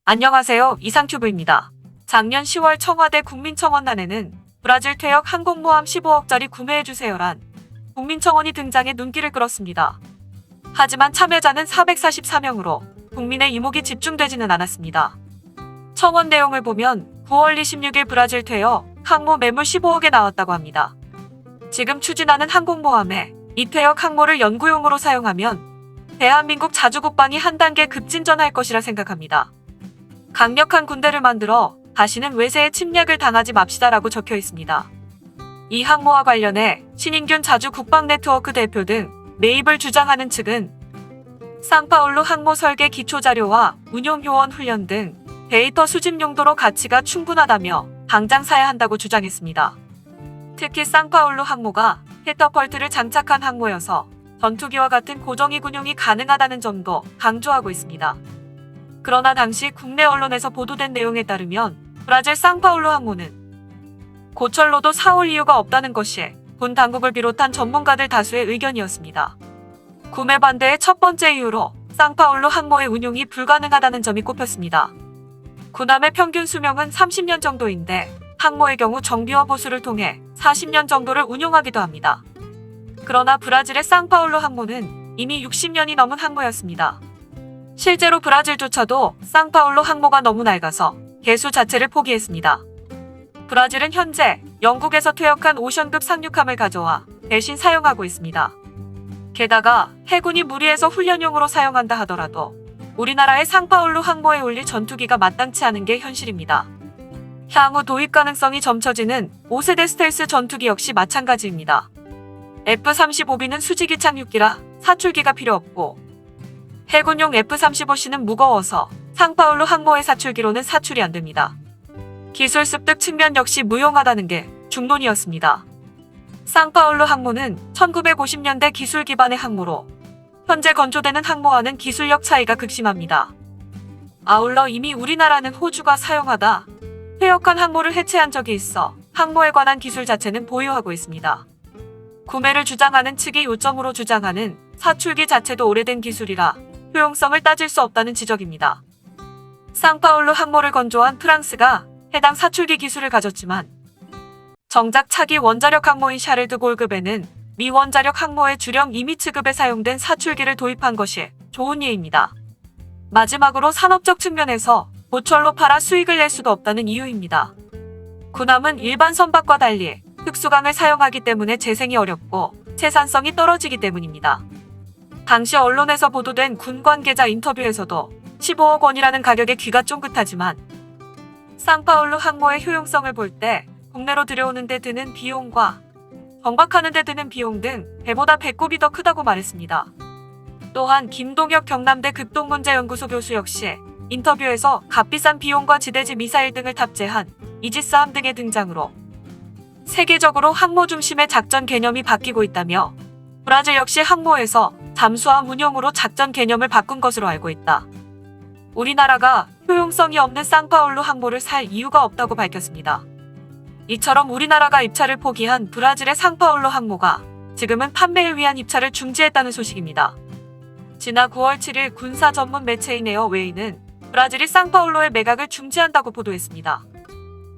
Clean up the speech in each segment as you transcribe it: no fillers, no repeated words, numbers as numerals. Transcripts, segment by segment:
안녕하세요. 이상큐브입니다. 작년 10월 청와대 국민청원란에는 브라질 퇴역 항공모함 15억짜리 구매해주세요란 국민청원이 등장해 눈길을 끌었습니다. 하지만 참여자는 444명으로 국민의 이목이 집중되지는 않았습니다. 청원 내용을 보면 9월 26일 브라질 퇴역 항모 매물 15억에 나왔다고 합니다. 지금 추진하는 항공모함에 이 퇴역 항모를 연구용으로 사용하면 대한민국 자주국방이 한 단계 급진전할 것이라 생각합니다. 강력한 군대를 만들어 다시는 외세의 침략을 당하지 맙시다라고 적혀 있습니다. 이 항모와 관련해 신인균 자주국방네트워크 대표 등 매입을 주장하는 측은 상파울루 항모 설계 기초자료와 운용요원 훈련 등 데이터 수집 용도로 가치가 충분하다며 당장 사야 한다고 주장했습니다. 특히 상파울루 항모가 캐터펄트를 장착한 항모여서 전투기와 같은 고정위 군용이 가능하다는 점도 강조하고 있습니다. 그러나 당시 국내 언론에서 보도된 내용에 따르면 브라질 상파울루 항모는 고철로도 사올 이유가 없다는 것이 군 당국을 비롯한 전문가들 다수의 의견이었습니다. 구매 반대의 첫 번째 이유로 상파울루 항모의 운용이 불가능하다는 점이 꼽혔습니다. 군함의 평균 수명은 30년 정도인데 항모의 경우 정비와 보수를 통해 40년 정도를 운용하기도 합니다. 그러나 브라질의 상파울루 항모는 이미 60년이 넘은 항모였습니다. 실제로 브라질조차도 상파울루 항모가 너무 낡아서 개수 자체를 포기했습니다. 브라질은 현재 영국에서 퇴역한 오션급 상륙함을 가져와 대신 사용하고 있습니다. 게다가 해군이 무리해서 훈련용으로 사용한다 하더라도 우리나라의 상파울루 항모에 올릴 전투기가 마땅치 않은 게 현실입니다. 향후 도입 가능성이 점쳐지는 5세대 스텔스 전투기 역시 마찬가지입니다. F-35B는 수직이 착륙기라 사출기가 필요 없고 해군용 F-35C는 무거워서 상파울루 항모의 사출기로는 사출이 안 됩니다. 기술 습득 측면 역시 무용하다는 게 중론이었습니다. 상파울루 항모는 1950년대 기술 기반의 항모로 현재 건조되는 항모와는 기술력 차이가 극심합니다. 아울러 이미 우리나라는 호주가 사용하다 퇴역한 항모를 해체한 적이 있어 항모에 관한 기술 자체는 보유하고 있습니다. 구매를 주장하는 측이 요점으로 주장하는 사출기 자체도 오래된 기술이라 효용성을 따질 수 없다는 지적입니다. 상파울루 항모를 건조한 프랑스가 해당 사출기 기술을 가졌지만 정작 차기 원자력 항모인 샤를드 골급에는 미 원자력 항모의 주령 이미츠급에 사용된 사출기를 도입한 것이 좋은 예입니다. 마지막으로 산업적 측면에서 고철로 팔아 수익을 낼 수도 없다는 이유입니다. 군함은 일반 선박과 달리 특수강을 사용하기 때문에 재생이 어렵고 생산성이 떨어지기 때문입니다. 당시 언론에서 보도된 군 관계자 인터뷰에서도 15억 원이라는 가격에 귀가 쫑긋하지만 상파울루 항모의 효용성을 볼 때 국내로 들여오는 데 드는 비용과 정박하는 데 드는 비용 등 배보다 배꼽이 더 크다고 말했습니다. 또한 김동혁 경남대 극동문제연구소 교수 역시 인터뷰에서 값비싼 비용과 지대지 미사일 등을 탑재한 이지스함 등의 등장으로 세계적으로 항모 중심의 작전 개념이 바뀌고 있다며 브라질 역시 항모에서 잠수함 운용으로 작전 개념을 바꾼 것으로 알고 있다. 우리나라가 효용성이 없는 상파울루 항모를 살 이유가 없다고 밝혔습니다. 이처럼 우리나라가 입찰을 포기한 브라질의 상파울루 항모가 지금은 판매를 위한 입찰을 중지했다는 소식입니다. 지난 9월 7일 군사 전문 매체인 에어웨이는 브라질이 상파울루의 매각을 중지한다고 보도했습니다.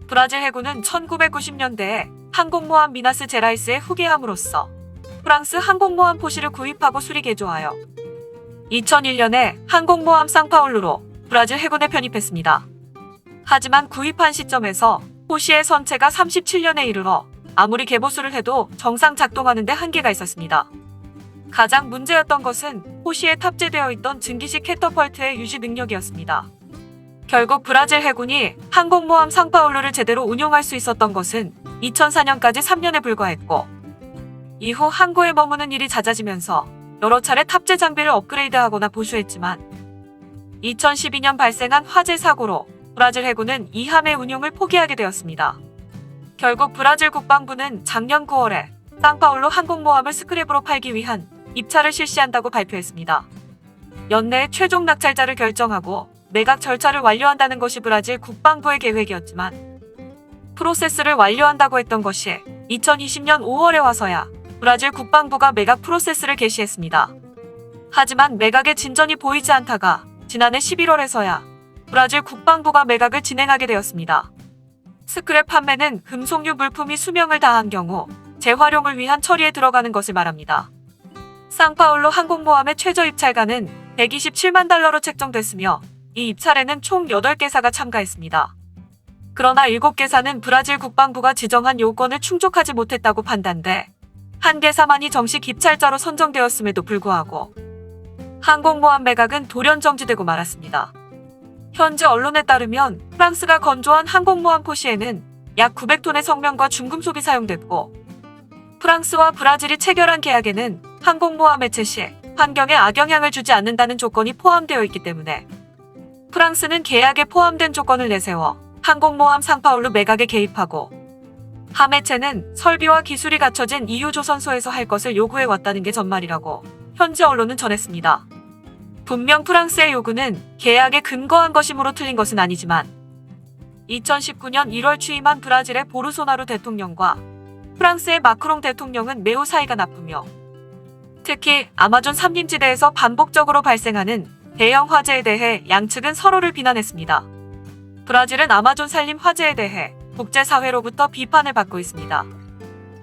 브라질 해군은 1990년대에 항공모함 미나스 제라이스의 후계함으로써 프랑스 항공모함 포시를 구입하고 수리 개조하여 2001년에 항공모함 상파울루로 브라질 해군에 편입했습니다. 하지만 구입한 시점에서 포시의 선체가 37년에 이르러 아무리 개보수를 해도 정상 작동하는 데 한계가 있었습니다. 가장 문제였던 것은 포시에 탑재되어 있던 증기식 캐터펄트의 유지 능력이었습니다. 결국 브라질 해군이 항공모함 상파울루를 제대로 운용할 수 있었던 것은 2004년까지 3년에 불과했고 이후 항구에 머무는 일이 잦아지면서 여러 차례 탑재 장비를 업그레이드하거나 보수했지만 2012년 발생한 화재 사고로 브라질 해군은 이 함의 운용을 포기하게 되었습니다. 결국 브라질 국방부는 작년 9월에 상파울루 항공모함을 스크랩으로 팔기 위한 입찰을 실시한다고 발표했습니다. 연내에 최종 낙찰자를 결정하고 매각 절차를 완료한다는 것이 브라질 국방부의 계획이었지만 프로세스를 완료한다고 했던 것이 2020년 5월에 와서야 브라질 국방부가 매각 프로세스를 개시했습니다. 하지만 매각의 진전이 보이지 않다가 지난해 11월에서야 브라질 국방부가 매각을 진행하게 되었습니다. 스크랩 판매는 금속류 물품이 수명을 다한 경우 재활용을 위한 처리에 들어가는 것을 말합니다. 상파울루 항공모함의 최저 입찰가는 127만 달러로 책정됐으며 이 입찰에는 총 8개사가 참가했습니다. 그러나 7개사는 브라질 국방부가 지정한 요건을 충족하지 못했다고 판단돼 한 개사만이 정식 입찰자로 선정되었음에도 불구하고 항공모함 매각은 돌연 정지되고 말았습니다. 현지 언론에 따르면 프랑스가 건조한 항공모함 포시에는 약 900톤의 성면과 중금속이 사용됐고 프랑스와 브라질이 체결한 계약에는 항공모함 해체 시 환경에 악영향을 주지 않는다는 조건이 포함되어 있기 때문에 프랑스는 계약에 포함된 조건을 내세워 항공모함 상파울루 매각에 개입하고 함 해체는 설비와 기술이 갖춰진 EU 조선소에서 할 것을 요구해 왔다는 게 전말이라고 현지 언론은 전했습니다. 분명 프랑스의 요구는 계약에 근거한 것이므로 틀린 것은 아니지만 2019년 1월 취임한 브라질의 보르소나루 대통령과 프랑스의 마크롱 대통령은 매우 사이가 나쁘며 특히 아마존 산림지대에서 반복적으로 발생하는 대형 화재에 대해 양측은 서로를 비난했습니다. 브라질은 아마존 산림 화재에 대해 국제사회로부터 비판을 받고 있습니다.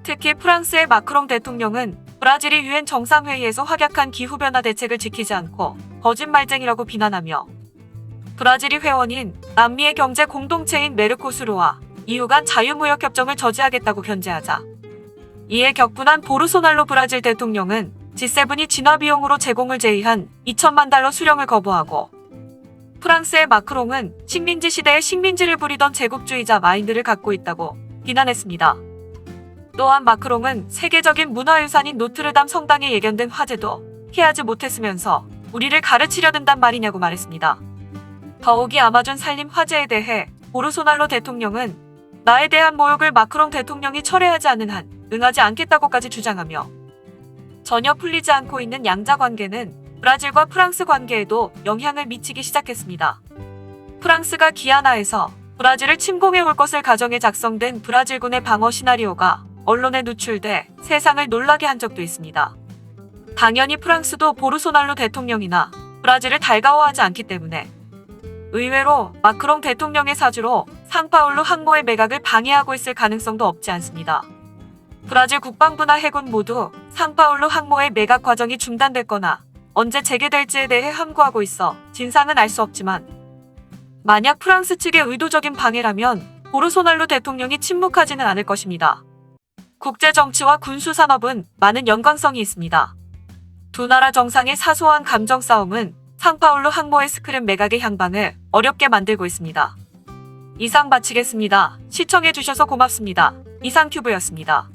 특히 프랑스의 마크롱 대통령은 브라질이 유엔 정상회의에서 확약한 기후변화 대책을 지키지 않고 거짓말쟁이라고 비난하며 브라질이 회원인 남미의 경제 공동체인 메르코수르와 EU 간 자유무역협정을 저지하겠다고 견제하자 이에 격분한 보르소날로 브라질 대통령은 G7이 진화비용으로 제공을 제의한 2천만 달러 수령을 거부하고 프랑스의 마크롱은 식민지 시대에 식민지를 부리던 제국주의자 마인드를 갖고 있다고 비난했습니다. 또한 마크롱은 세계적인 문화유산인 노트르담 성당에 예견된 화재도 피하지 못했으면서 우리를 가르치려 든단 말이냐고 말했습니다. 더욱이 아마존 산림 화재에 대해 보르소날로 대통령은 나에 대한 모욕을 마크롱 대통령이 철회하지 않는 한 응하지 않겠다고까지 주장하며 전혀 풀리지 않고 있는 양자 관계는 브라질과 프랑스 관계에도 영향을 미치기 시작했습니다. 프랑스가 기아나에서 브라질을 침공해 올 것을 가정해 작성된 브라질군의 방어 시나리오가 언론에 노출돼 세상을 놀라게 한 적도 있습니다. 당연히 프랑스도 보르소날로 대통령이나 브라질을 달가워하지 않기 때문에 의외로 마크롱 대통령의 사주로 상파울루 항모의 매각을 방해하고 있을 가능성도 없지 않습니다. 브라질 국방부나 해군 모두 상파울루 항모의 매각 과정이 중단됐거나 언제 재개될지에 대해 함구하고 있어 진상은 알 수 없지만 만약 프랑스 측의 의도적인 방해라면 보르소날로 대통령이 침묵하지는 않을 것입니다. 국제정치와 군수산업은 많은 연관성이 있습니다. 두 나라 정상의 사소한 감정 싸움은 상파울루 항모의 스크랩 매각의 향방을 어렵게 만들고 있습니다. 이상 마치겠습니다. 시청해주셔서 고맙습니다. 이상큐브였습니다.